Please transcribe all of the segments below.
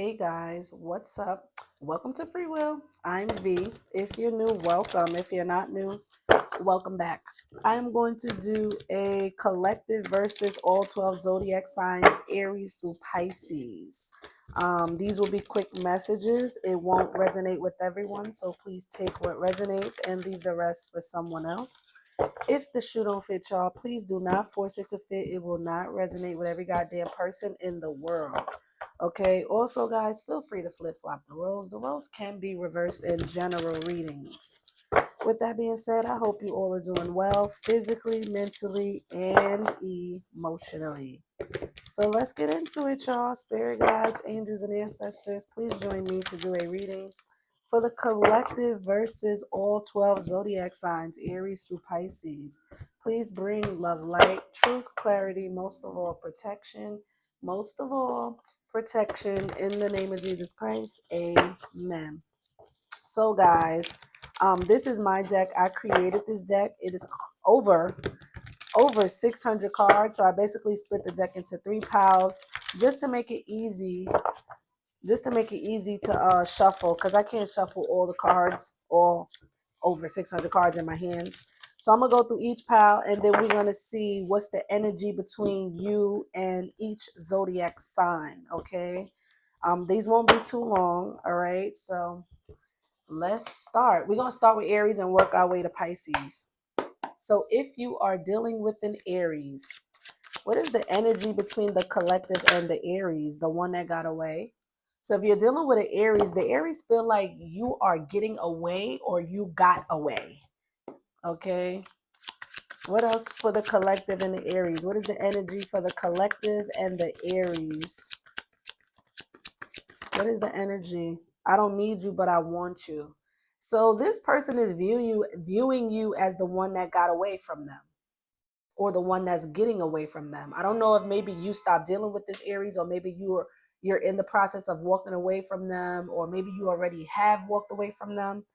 Hey guys, what's up? Welcome to Free Will. I'm V. If you're new, welcome. If you're not new, welcome back. I am going to do a collective versus all 12 zodiac signs, Aries through Pisces. These will be quick messages. It won't resonate with everyone, so please take what resonates and leave the rest for someone else. If the shoe don't fit y'all, please do not force it to fit. It will not resonate with every goddamn person in the world. Okay. Also, guys, feel free to flip flop the roles. The roles can be reversed in general readings. With that being said, I hope you all are doing well physically, mentally, and emotionally. So let's get into it, y'all. Spirit guides, angels, and ancestors, please join me to do a reading for the collective versus all 12 zodiac signs, Aries through Pisces. Please bring love, light, truth, clarity, most of all, protection. Most of all, protection in the name of Jesus Christ. Amen. So, guys, this is my deck. I created this deck. It is over 600 cards. So I basically split the deck into 3 piles just to make it easy to shuffle, because I can't shuffle all the cards, all over 600 cards in my hands. So I'm gonna go through each pile, and then we're gonna see what's the energy between you and each zodiac sign. Okay. These won't be too long. All right. So let's start. We're gonna start with Aries and work our way to Pisces. So if you are dealing with an Aries, what is the energy between the collective and the Aries, the one that got away? So if you're dealing with an Aries, the Aries feel like you are getting away or you got away. Okay. What else for the collective and the Aries? What is the energy for the collective and the Aries? What is the energy? I don't need you, but I want you. So this person is viewing you as the one that got away from them, or the one that's getting away from them. I don't know if maybe you stopped dealing with this Aries, or maybe you're in the process of walking away from them, or maybe you already have walked away from them.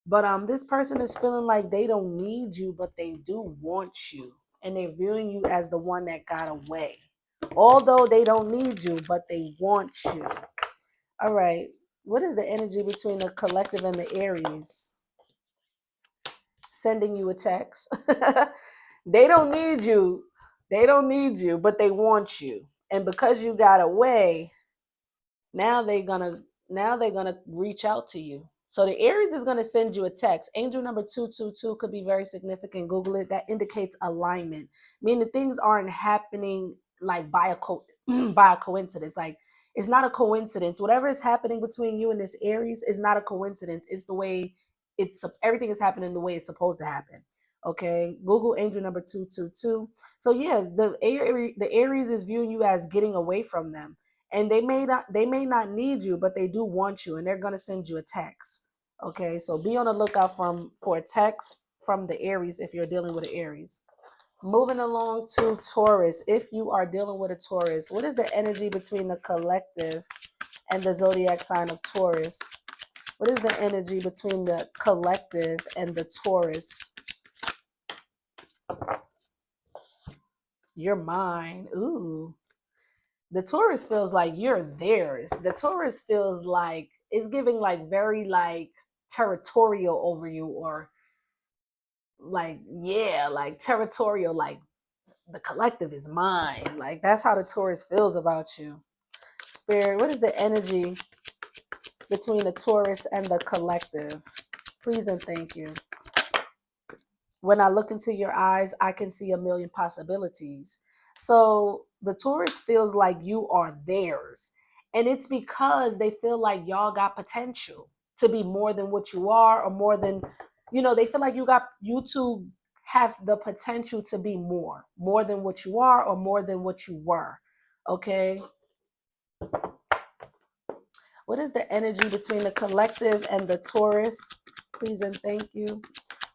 But this person is feeling like they don't need you, but they do want you, and they're viewing you as the one that got away. Although they don't need you, but they want you. All right. What is the energy between the collective and the Aries? Sending you a text. They don't need you. They don't need you, but they want you. And because you got away, now they're gonna reach out to you. So the Aries is gonna send you a text. Angel number 222 could be very significant. Google it. That indicates alignment, meaning things aren't happening like by a coincidence. Like, it's not a coincidence. Whatever is happening between you and this Aries is not a coincidence. It's the way everything is happening the way it's supposed to happen. Okay, Google angel number 222. So yeah, the Aries is viewing you as getting away from them, and they may not need you, but they do want you, and they're going to send you a text. Okay, so be on the lookout for a text from the Aries if you're dealing with an Aries. Moving along to Taurus. If you are dealing with a Taurus, what is the energy between the collective and the zodiac sign of Taurus? What is the energy between the collective and the Taurus? You're mine. Ooh. The Taurus feels like you're theirs. The Taurus feels like it's giving like very like territorial over you, or like, yeah, like territorial, like the collective is mine. Like, that's how the Taurus feels about you. Spirit, what is the energy between the Taurus and the collective? Please and thank you. When I look into your eyes, I can see a million possibilities. So the Taurus feels like you are theirs. And it's because they feel like y'all got potential to be more than what you are, or more than, they feel like you two have the potential to be more than what you are, or more than what you were. Okay. What is the energy between the collective and the Taurus? Please and thank you.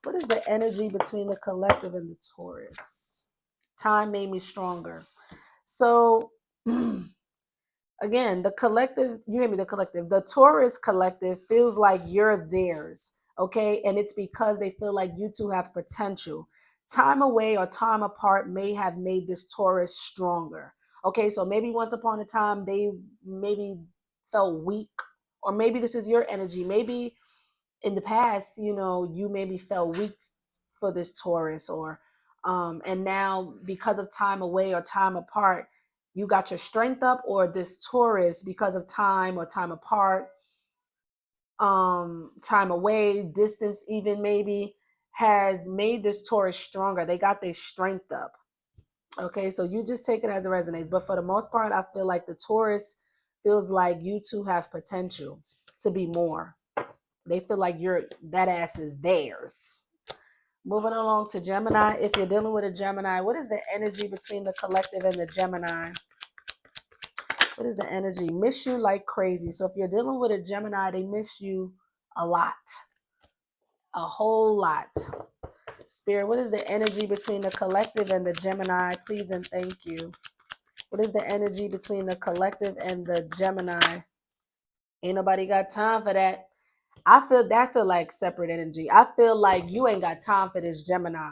What is the energy between the collective and the Taurus? Time made me stronger. So, again, the collective, you hear me, the collective, the Taurus collective feels like you're theirs, okay? And it's because they feel like you two have potential. Time away or time apart may have made this Taurus stronger. Okay, so maybe once upon a time they maybe felt weak, or maybe this is your energy. Maybe in the past, you maybe felt weak for this Taurus, or and now because of time away or time apart, you got your strength up, or this Taurus, because of time or time apart, time away, distance even maybe, has made this Taurus stronger. They got their strength up. Okay, so you just take it as it resonates. But for the most part, I feel like the Taurus feels like you two have potential to be more. They feel like that ass is theirs. Moving along to Gemini. If you're dealing with a Gemini, what is the energy between the collective and the Gemini? What is the energy? Miss you like crazy. So if you're dealing with a Gemini, they miss you a lot. A whole lot. Spirit, what is the energy between the collective and the Gemini? Please and thank you. What is the energy between the collective and the Gemini? Ain't nobody got time for that. I feel like separate energy. I feel like you ain't got time for this Gemini.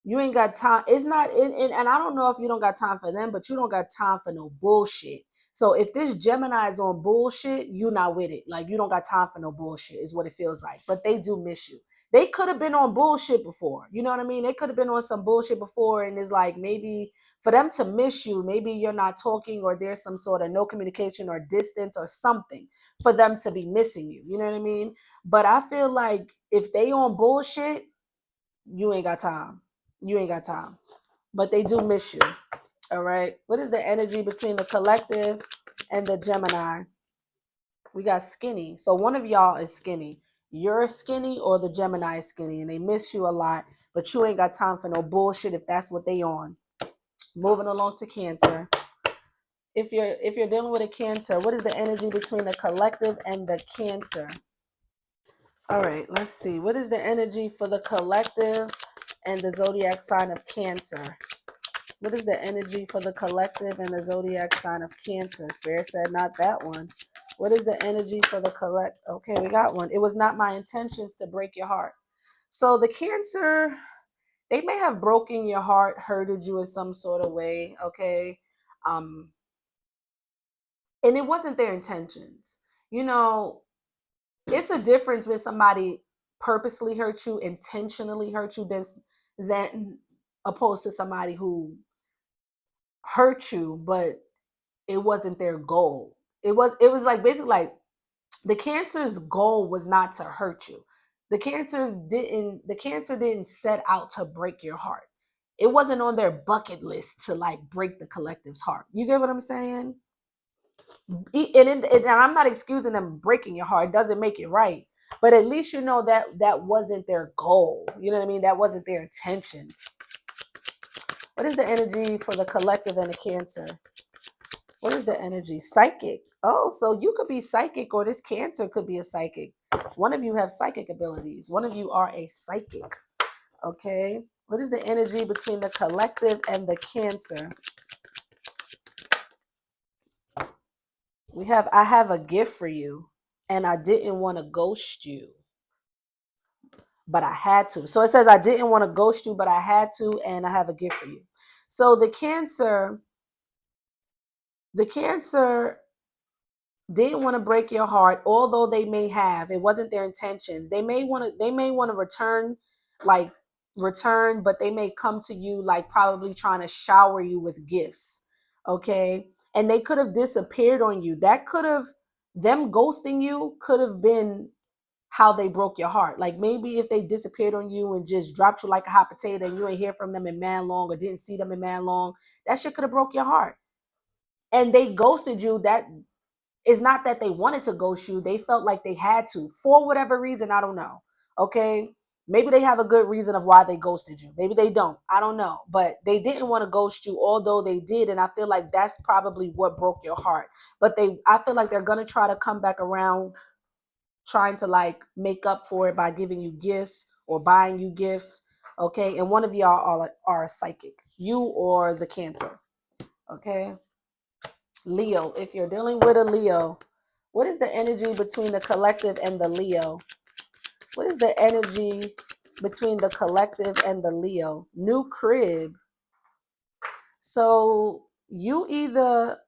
You ain't got time. It's not, and I don't know if you don't got time for them, but you don't got time for no bullshit. So if this Gemini is on bullshit, you not with it. Like, you don't got time for no bullshit is what it feels like. But they do miss you. They could have been on bullshit before. You know what I mean? They could have been on some bullshit before. And it's like, maybe for them to miss you, maybe you're not talking, or there's some sort of no communication or distance or something for them to be missing you. You know what I mean? But I feel like if they on bullshit, you ain't got time. You ain't got time. But they do miss you. All right. What is the energy between the collective and the Gemini? We got skinny. So one of y'all is skinny. You're skinny, or the Gemini is skinny, and they miss you a lot, but you ain't got time for no bullshit if that's what they on. Moving along to Cancer. If you're dealing with a Cancer, what is the energy between the collective and the Cancer? All right, let's see. What is the energy for the collective and the zodiac sign of Cancer? What is the energy for the collective and the zodiac sign of Cancer? Spirit said not that one. What is the energy for the collect? Okay, we got one. It was not my intentions to break your heart. So the Cancer, they may have broken your heart, hurted you in some sort of way, okay? And it wasn't their intentions. It's a difference when somebody purposely hurt you, intentionally hurt you, than opposed to somebody who hurt you, but it wasn't their goal. It was like, basically, like, the Cancer's goal was not to hurt you. The Cancer didn't set out to break your heart. It wasn't on their bucket list to, like, break the collective's heart. You get what I'm saying? And I'm not excusing them breaking your heart. It doesn't make it right. But at least you know that wasn't their goal. You know what I mean? That wasn't their intentions. What is the energy for the collective and the Cancer? What is the energy? Psychic. Oh, so you could be psychic, or this Cancer could be a psychic. One of you have psychic abilities. One of you are a psychic. Okay. What is the energy between the collective and the Cancer? I have a gift for you, and I didn't want to ghost you, but I had to. So it says, I didn't want to ghost you, but I had to, and I have a gift for you. So the Cancer didn't want to break your heart, although they may have. It wasn't their intentions. They may want to return, but they may come to you, like, probably trying to shower you with gifts. Okay. And they could have disappeared on you. Them ghosting you could have been how they broke your heart. Like, maybe if they disappeared on you and just dropped you like a hot potato, and you ain't hear from them in man long, or didn't see them in man long, that shit could have broke your heart. And they ghosted you. That is not that they wanted to ghost you. They felt like they had to, for whatever reason. I don't know. Okay. Maybe they have a good reason of why they ghosted you. Maybe they don't. I don't know. But they didn't want to ghost you, although they did. And I feel like that's probably what broke your heart. But I feel like they're going to try to come back around, trying to, like, make up for it by giving you gifts or buying you gifts. Okay. And one of y'all are a psychic, you or the Cancer. Okay. Leo, if you're dealing with a Leo, what is the energy between the collective and the Leo? What is the energy between the collective and the Leo? New crib. So you either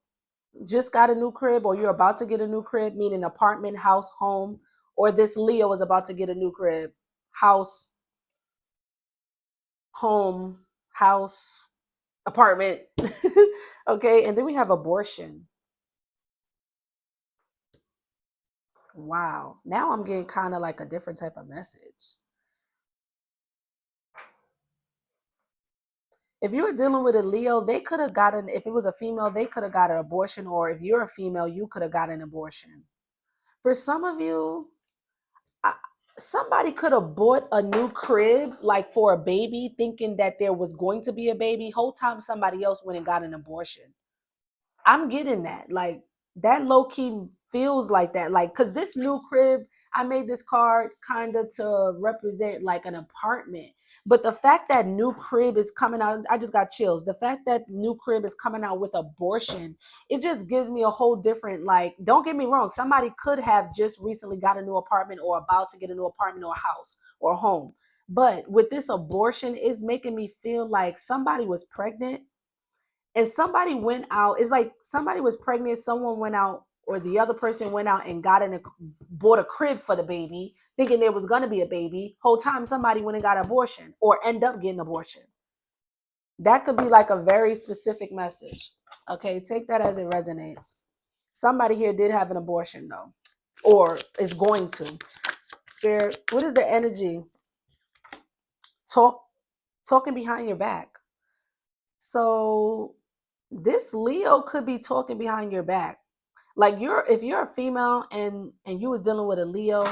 just got a new crib, or you're about to get a new crib, meaning apartment, house, home, or this Leo is about to get a new crib, house, home, house, apartment. Okay, and then we have abortion. Wow. Now I'm getting kind of like a different type of message. If you were dealing with a Leo, they could have gotten, if it was a female, they could have got an abortion, or if you're a female, you could have got an abortion. For some of you, I, somebody could have bought a new crib like for a baby, thinking that there was going to be a baby. Whole time somebody else went and got an abortion. I'm getting that. Like that low key feels like that. Like, cause this new crib, I made this card kind of to represent like an apartment. But the fact that new crib is coming out, I just got chills. The fact that new crib is coming out with abortion, it just gives me a whole different, like, don't get me wrong. Somebody could have just recently got a new apartment or about to get a new apartment or a house or a home. But with this abortion, it's making me feel like somebody was pregnant and somebody went out. It's like somebody was pregnant, someone went out, or the other person went out and bought a crib for the baby, thinking there was gonna be a baby. Whole time somebody went and got an abortion or end up getting abortion. That could be like a very specific message. Okay, take that as it resonates. Somebody here did have an abortion though, or is going to. Spirit, what is the energy? Talking behind your back. So this Leo could be talking behind your back. Like if you're a female and you was dealing with a Leo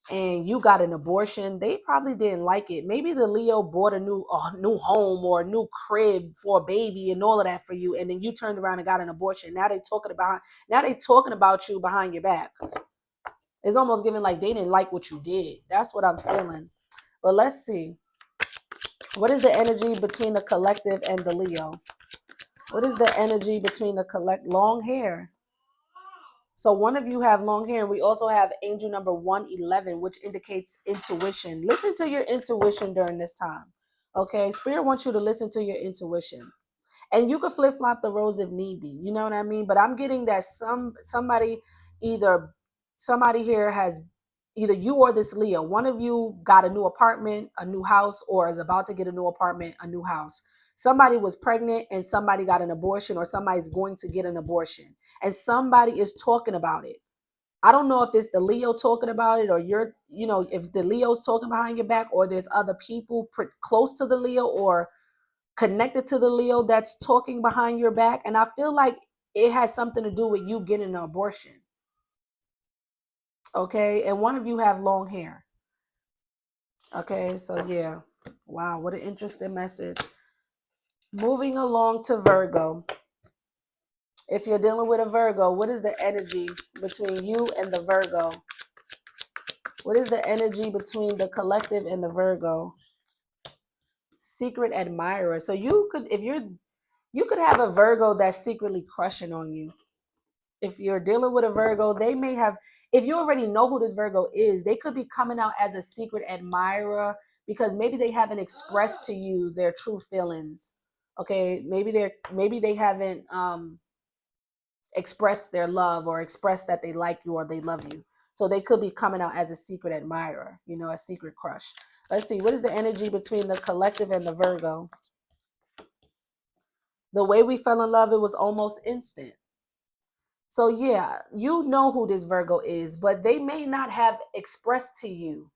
and you got an abortion, they probably didn't like it. Maybe the Leo bought a new home or a new crib for a baby and all of that for you, and then you turned around and got an abortion. Now they talking about you behind your back. It's almost giving like they didn't like what you did. That's what I'm feeling. But let's see. What is the energy between the collective and the Leo? What is the energy between the long hair? So one of you have long hair, and we also have angel number 111, which indicates intuition. Listen to your intuition during this time. Okay, Spirit wants you to listen to your intuition. And you could flip-flop the roles if need be. You know what I mean? But I'm getting that somebody here has either you or this Leo. One of you got a new apartment, a new house, or is about to get a new apartment, a new house. Somebody was pregnant and somebody got an abortion, or somebody's going to get an abortion. And somebody is talking about it. I don't know if it's the Leo talking about it, or if the Leo's talking behind your back, or there's other people close to the Leo or connected to the Leo that's talking behind your back. And I feel like it has something to do with you getting an abortion. Okay. And one of you have long hair. Okay. So yeah. Wow. What an interesting message. Moving along to Virgo. If you're dealing with a Virgo, what is the energy between you and the Virgo? What is the energy between the collective and the Virgo? Secret admirer. So you could have a Virgo that's secretly crushing on you. If you're dealing with a Virgo, they may have, if you already know who this Virgo is, they could be coming out as a secret admirer because maybe they haven't expressed to you their true feelings. Okay, maybe they haven't expressed their love or expressed that they like you or they love you. So they could be coming out as a secret admirer, a secret crush. Let's see, what is the energy between the collective and the Virgo? The way we fell in love, it was almost instant. So yeah, you know who this Virgo is, but they may not have expressed to you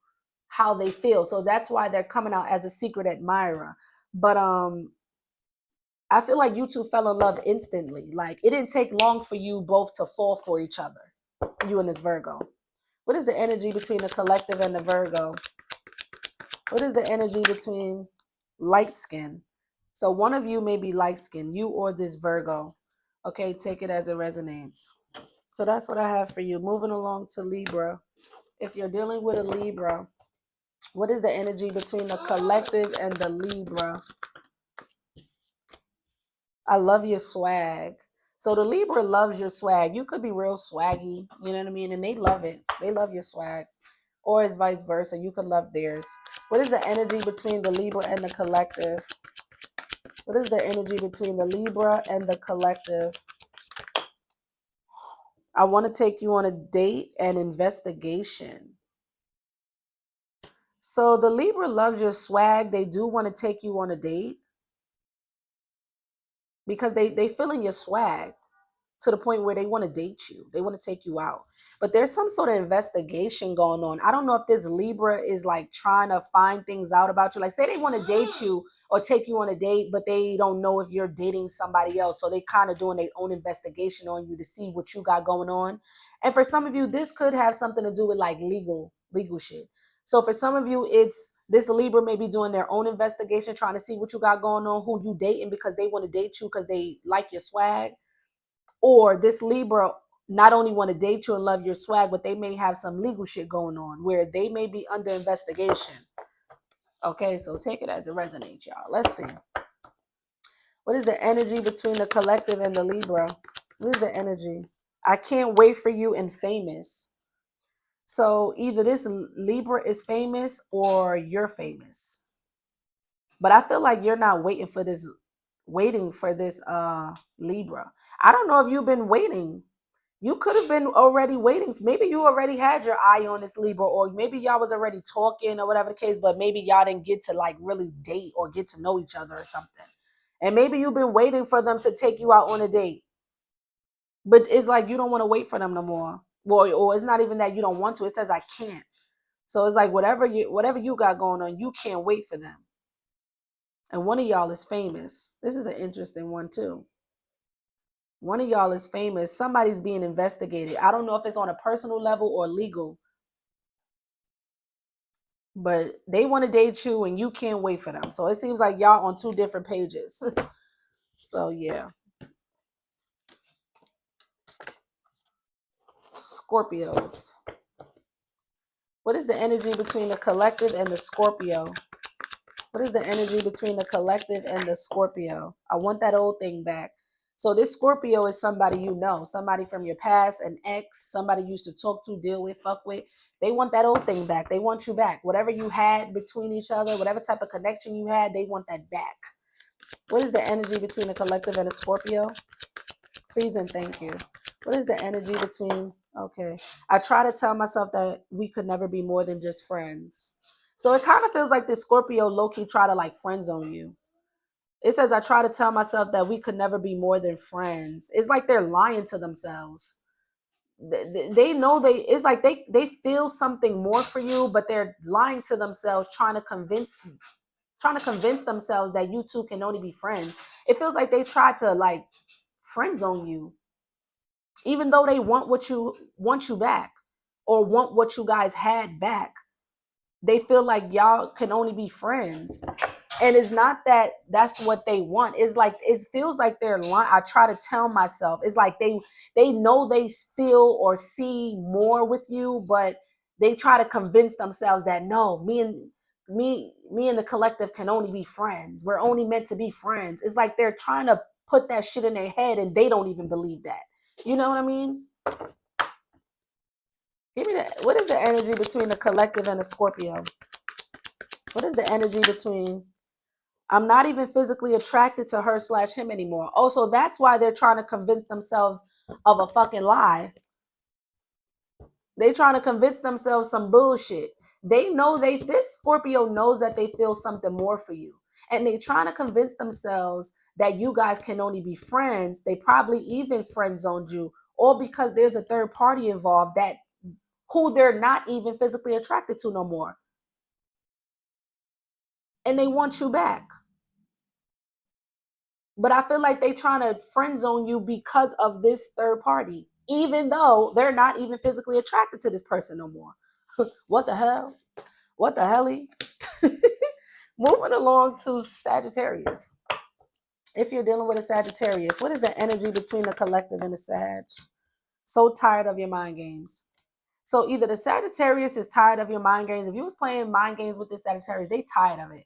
how they feel. So that's why they're coming out as a secret admirer. But I feel like you two fell in love instantly. Like it didn't take long for you both to fall for each other, you and this Virgo. What is the energy between the collective and the Virgo? What is the energy between light skin? So one of you may be light skin, you or this Virgo. Okay, take it as it resonates. So that's what I have for you. Moving along to Libra. If you're dealing with a Libra, what is the energy between the collective and the Libra? I love your swag. So the Libra loves your swag. You could be real swaggy, you know what I mean? And they love it. They love your swag. Or it's vice versa. You could love theirs. What is the energy between the Libra and the collective? What is the energy between the Libra and the collective? I want to take you on a date and investigation. So the Libra loves your swag. They do want to take you on a date because they feeling your swag to the point where they want to date you. They want to take you out. But there's some sort of investigation going on. I don't know if this Libra is like trying to find things out about you. Like say they want to date you or take you on a date, but they don't know if you're dating somebody else. So they kind of doing their own investigation on you to see what you got going on. And for some of you, this could have something to do with like legal shit. So for some of you, it's this Libra may be doing their own investigation, trying to see what you got going on, who you dating because they want to date you because they like your swag. Or this Libra not only want to date you and love your swag, but they may have some legal shit going on where they may be under investigation. Okay, so take it as it resonates, y'all. Let's see. What is the energy between the collective and the Libra? What is the energy? I can't wait for you and famous. So either this Libra is famous or you're famous. But I feel like you're not waiting for this Libra. I don't know if you've been waiting. You could have been already waiting. Maybe you already had your eye on this Libra, or maybe y'all was already talking or whatever the case, but maybe y'all didn't get to like really date or get to know each other or something. And maybe you've been waiting for them to take you out on a date. But it's like you don't want to wait for them no more. Well, or it's not even that you don't want to. It says I can't. So it's like whatever you got going on, you can't wait for them. And one of y'all is famous. This is an interesting one too. One of y'all is famous. Somebody's being investigated. I don't know if it's on a personal level or legal, but they want to date you and you can't wait for them. So it seems like y'all on two different pages. So yeah. Scorpios. What is the energy between the collective and the Scorpio? What is the energy between the collective and the Scorpio? I want that old thing back. So this Scorpio is somebody you know, somebody from your past, an ex, somebody you used to talk to, deal with, fuck with. They want that old thing back. They want you back. Whatever you had between each other, whatever type of connection you had, they want that back. What is the energy between the collective and the Scorpio? Please and thank you. What is the energy between, okay. I try to tell myself that we could never be more than just friends. So it kind of feels like this Scorpio low-key try to like friend zone you. It says, I try to tell myself that we could never be more than friends. It's like they're lying to themselves. They know it's like they feel something more for you, but they're lying to themselves, trying to convince themselves that you two can only be friends. It feels like they tried to like friend zone you, even though they want you back or want what you guys had back. They feel like y'all can only be friends. And it's not that that's what they want. It's like it feels like they're lying. I try to tell myself it's like they know they feel or see more with you, but they try to convince themselves that no, me and the collective can only be friends. We're only meant to be friends. It's like they're trying to put that shit in their head and they don't even believe that. You know what I mean? Give me that. What is the energy between the collective and the Scorpio? What is the energy between I'm not even physically attracted to her / him anymore? Oh, so that's why they're trying to convince themselves of a fucking lie. They trying to convince themselves some bullshit. They know this Scorpio knows that they feel something more for you. And they trying to convince themselves that you guys can only be friends. They probably even friend zoned you, all because there's a third party involved that who they're not even physically attracted to no more. And they want you back. But I feel like they trying to friend zone you because of this third party, even though they're not even physically attracted to this person no more. What the hell? What the helly? Moving along to Sagittarius. If you're dealing with a Sagittarius, what is the energy between the collective and the Sag? So tired of your mind games. So either the Sagittarius is tired of your mind games. If you was playing mind games with the Sagittarius, they tired of it.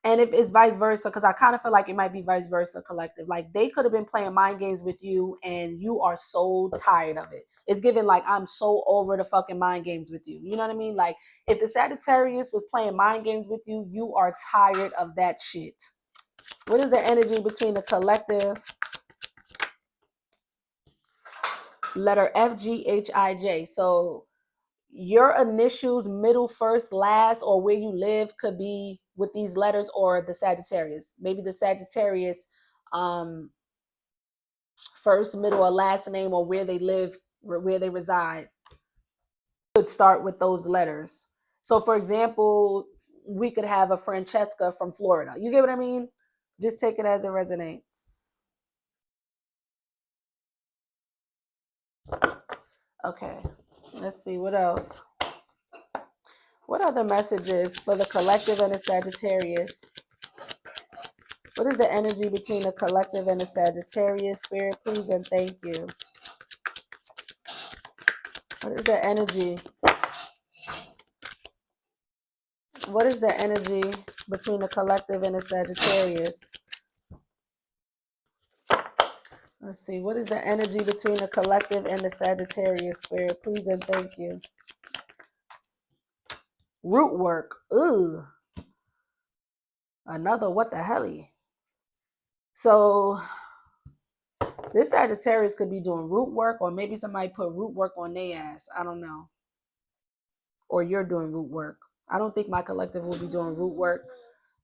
And if it's vice versa, because I kind of feel like it might be vice versa collective. Like they could have been playing mind games with you and you are so tired of it. It's given like, I'm so over the fucking mind games with you. You know what I mean? Like if the Sagittarius was playing mind games with you, you are tired of that shit. What is the energy between the collective letter FGHIJ. So your initials, middle, first, last, or where you live could be with these letters, or the Sagittarius. Maybe the Sagittarius first, middle, or last name, or where they live, where they reside, could start with those letters. So for example, we could have a Francesca from Florida. You get what I mean? Just take it as it resonates. Okay, let's see what else. What other messages for the collective and the Sagittarius? What is the energy between the collective and the Sagittarius? Spirit, please and thank you. What is the energy? What is the energy between the collective and the Sagittarius? Let's see. What is the energy between the collective and the Sagittarius? Spirit, please and thank you. Root work. Ugh. Another what the helly. So this Sagittarius could be doing root work, or maybe somebody put root work on their ass. I don't know. Or you're doing root work. I don't think my collective will be doing root work,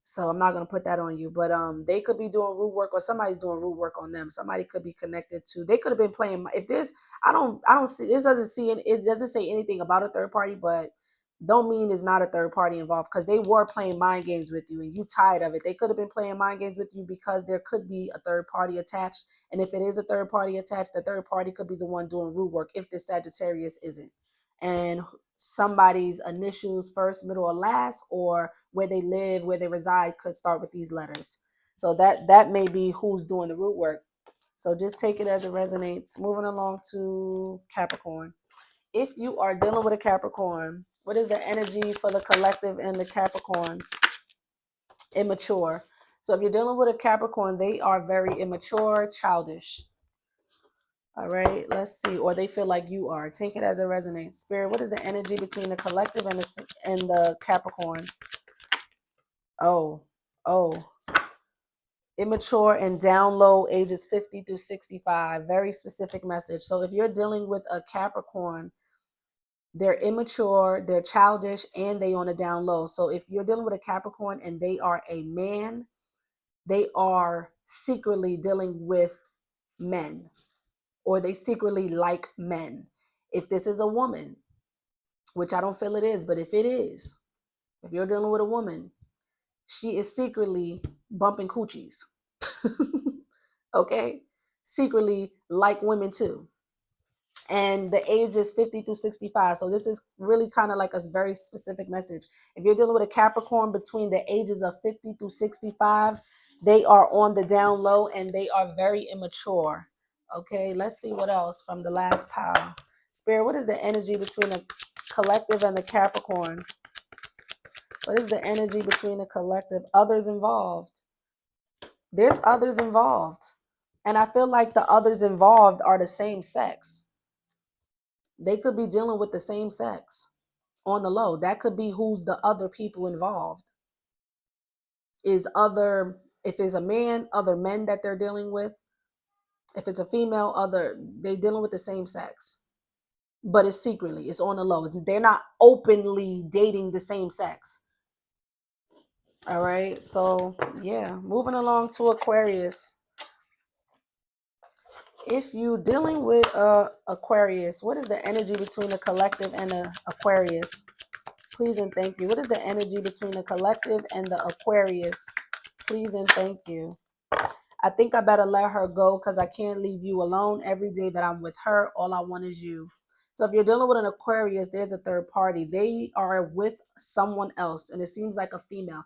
so I'm not going to put that on you. But they could be doing root work, or somebody's doing root work on them. Somebody could be connected to. They could have been playing. If there's, I don't see. This doesn't see. It doesn't say anything about a third party, but don't mean it's not a third party involved, because they were playing mind games with you and you tired of it. They could have been playing mind games with you because there could be a third party attached. And if it is a third party attached, the third party could be the one doing root work if the Sagittarius isn't. And somebody's initials, first, middle, or last, or where they live, where they reside, could start with these letters. So that may be who's doing the root work. So just take it as it resonates. Moving along to Capricorn. If you are dealing with a Capricorn, what is the energy for the collective and the Capricorn? Immature. So if you're dealing with a Capricorn, they are very immature, childish. All right, let's see. Or they feel like you are. Take it as it resonates. Spirit, what is the energy between the collective and the Capricorn? Oh. Immature and down low, ages 50 through 65. Very specific message. So if you're dealing with a Capricorn, they're immature, they're childish, and they on a down low. So if you're dealing with a Capricorn and they are a man, they are secretly dealing with men, or they secretly like men. If this is a woman, which I don't feel it is, but if it is, if you're dealing with a woman, she is secretly bumping coochies. Okay? Secretly like women too. And the age is 50 to 65. So this is really kind of like a very specific message. If you're dealing with a Capricorn between the ages of 50 to 65, they are on the down low and they are very immature. Okay, let's see what else from the last pile. Spirit, what is the energy between the collective and the Capricorn? What is the energy between the collective? Others involved. There's others involved. And I feel like the others involved are the same sex. They could be dealing with the same sex on the low. That could be who's the other people involved. Is other, if it's a man, other men that they're dealing with. If it's a female, they dealing with the same sex. But it's secretly, it's on the low. They're not openly dating the same sex. All right. So yeah, moving along to Aquarius. If you dealing with Aquarius, what is the energy between the collective and the Aquarius? Please and thank you. What is the energy between the collective and the Aquarius? Please and thank you. I think I better let her go because I can't leave you alone. Every day that I'm with her, all I want is you. So if you're dealing with an Aquarius, there's a third party. They are with someone else, and it seems like a female.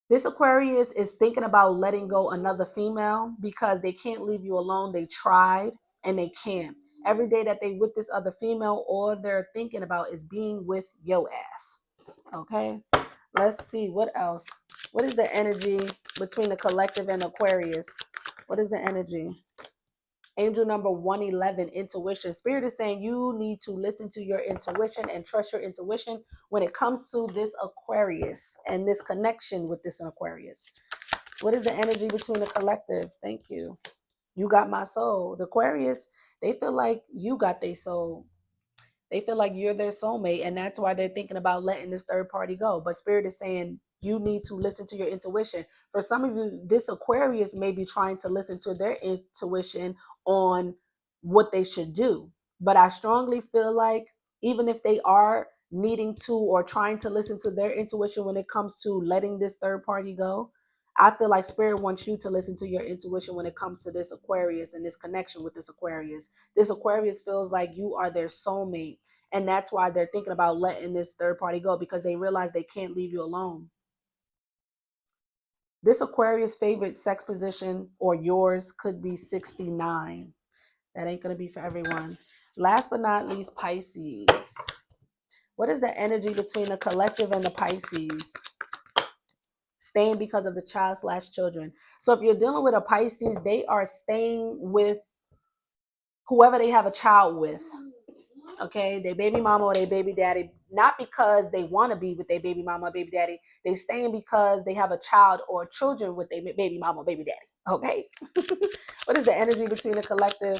This Aquarius is thinking about letting go another female because they can't leave you alone. They tried and they can't. Every day that they with this other female, all they're thinking about is being with your ass. Okay, let's see what else. What is the energy between the collective and Aquarius? What is the energy? Angel number 111, intuition. Spirit is saying you need to listen to your intuition and trust your intuition when it comes to this Aquarius and this connection with this Aquarius. What is the energy between the collective? Thank you. You got my soul. The Aquarius, They feel like you got their soul. They feel like you're their soulmate, and that's why they're thinking about letting this third party go. But Spirit is saying you need to listen to your intuition. For some of you, this Aquarius may be trying to listen to their intuition on what they should do. But I strongly feel like even if they are needing to or trying to listen to their intuition when it comes to letting this third party go, I feel like Spirit wants you to listen to your intuition when it comes to this Aquarius and this connection with this Aquarius. This Aquarius feels like you are their soulmate. And that's why they're thinking about letting this third party go, because they realize they can't leave you alone. This Aquarius favorite sex position or yours could be 69. That ain't going to be for everyone. Last but not least, Pisces. What is the energy between the collective and the Pisces? Staying because of the child/children. So if you're dealing with a Pisces, they are staying with whoever they have a child with. Okay, their baby mama or their baby daddy, not because they want to be with their baby mama or baby daddy. They staying because they have a child or children with their baby mama or baby daddy. Okay. What is the energy between the collective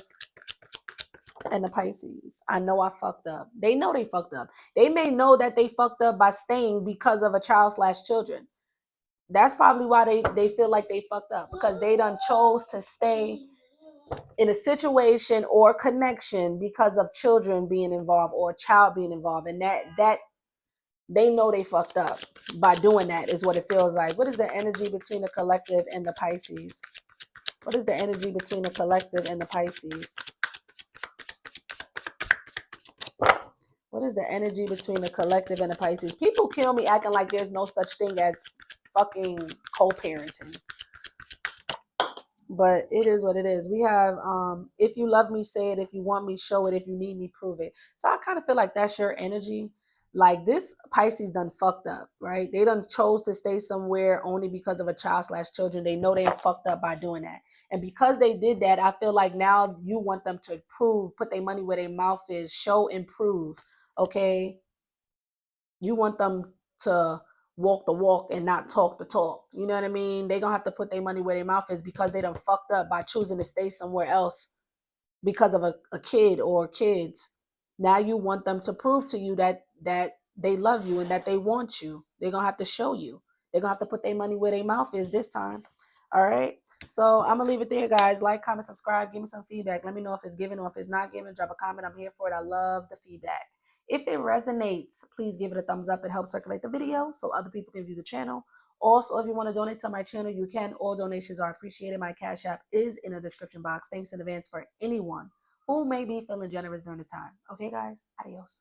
and the Pisces? I know I fucked up. They know they fucked up. They may know that they fucked up by staying because of a child/children. That's probably why they feel like they fucked up, because they done chose to stay in a situation or connection because of children being involved or a child being involved. And that they know they fucked up by doing that, is what it feels like. What is the energy between the collective and the Pisces? What is the energy between the collective and the Pisces? What is the energy between the collective and the Pisces? People kill me acting like there's no such thing as fucking co-parenting. But it is what it is. We have if you love me, say it. If you want me, show it. If you need me, prove it. So I kind of feel like that's your energy. Like this Pisces done fucked up, right? They done chose to stay somewhere only because of a child/children. They know they fucked up by doing that. And because they did that, I feel like now you want them to prove, put their money where their mouth is, show and prove. Okay. You want them to walk the walk and not talk the talk. You know what I mean? They're going to have to put their money where their mouth is, because they done fucked up by choosing to stay somewhere else because of a kid or kids. Now you want them to prove to you that they love you and that they want you. They're going to have to show you. They're going to have to put their money where their mouth is this time. All right. So I'm going to leave it there, guys. Like, comment, subscribe. Give me some feedback. Let me know if it's given or if it's not given. Drop a comment. I'm here for it. I love the feedback. If it resonates, please give it a thumbs up. It helps circulate the video so other people can view the channel. Also, if you want to donate to my channel, you can. All donations are appreciated. My Cash App is in the description box. Thanks in advance for anyone who may be feeling generous during this time. Okay, guys? Adios.